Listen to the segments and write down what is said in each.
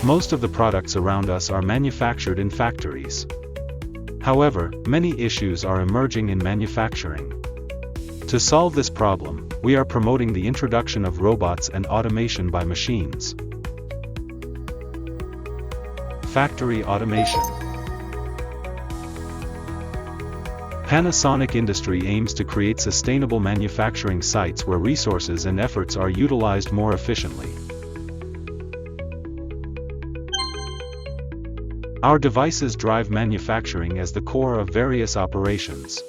Most of the products around us are manufactured in factories. However, many issues are emerging in manufacturing. To solve this problem, we are promoting the introduction of robots and automation by machines. Factory automation. Panasonic Industry aims to create sustainable manufacturing sites where resources and efforts are utilized more efficiently. Our devices drive manufacturing as the core of various operations.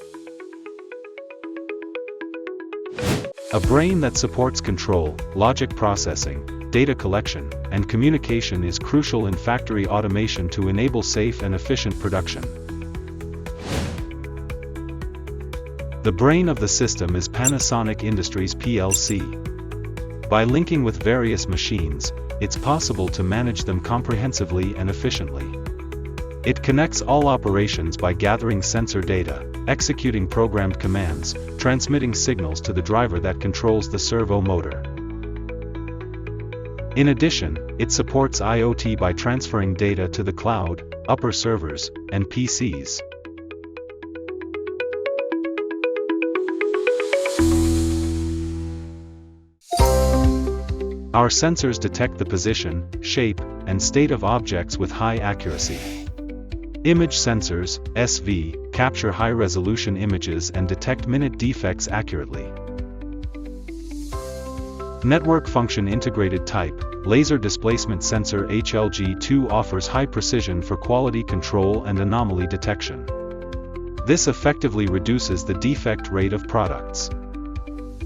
A brain that supports control, logic processing, data collection, and communication is crucial in factory automation to enable safe and efficient production. The brain of the system is Panasonic Industries plc. By linking with various machines, it's possible to manage them comprehensively and efficiently. It connects all operations by gathering sensor data, executing programmed commands, transmitting signals to the driver that controls the servo motor. In addition, it supports IoT by transferring data to the cloud, upper servers, and PCs. Our sensors detect the position, shape, and state of objects with high accuracy. Image sensors, SV, capture high-resolution images and detect minute defects accurately. Network Function Integrated Type, Laser Displacement Sensor HLG2 offers high precision for quality control and anomaly detection. This effectively reduces the defect rate of products.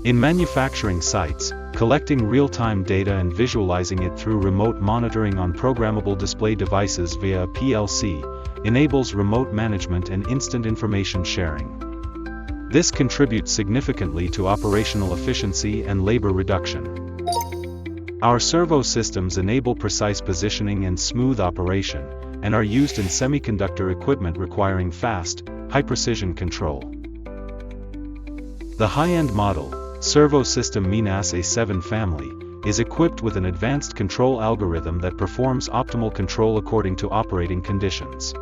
In manufacturing sites, collecting real-time data and visualizing it through remote monitoring on programmable display devices via a PLC enables remote management and instant information sharing. This contributes significantly to operational efficiency and labor reduction. Our servo systems enable precise positioning and smooth operation, and are used in semiconductor equipment requiring fast, high-precision control. The high-end model, Servo System Minas A7 family, is equipped with an advanced control algorithm that performs optimal control according to operating conditions.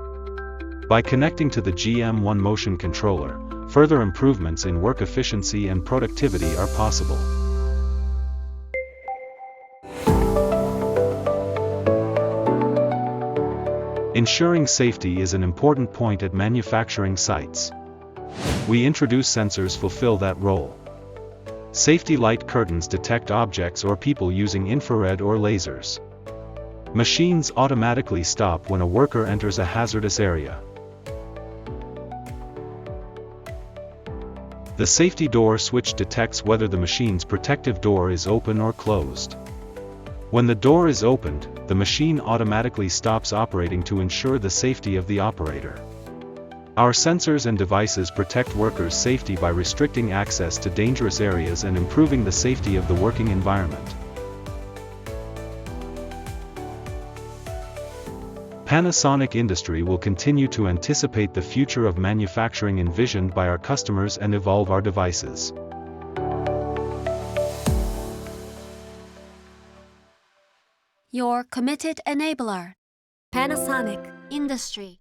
By connecting to the GM1 motion controller, further improvements in work efficiency and productivity are possible. Ensuring safety is an important point at manufacturing sites. We introduce sensors fulfill that role. Safety light curtains detect objects or people using infrared or lasers. Machines automatically stop when a worker enters a hazardous area. The safety door switch detects whether the machine's protective door is open or closed. When the door is opened, the machine automatically stops operating to ensure the safety of the operator. Our sensors and devices protect workers' safety by restricting access to dangerous areas and improving the safety of the working environment. Panasonic Industry will continue to anticipate the future of manufacturing envisioned by our customers and evolve our devices. Your committed enabler. Panasonic Industry.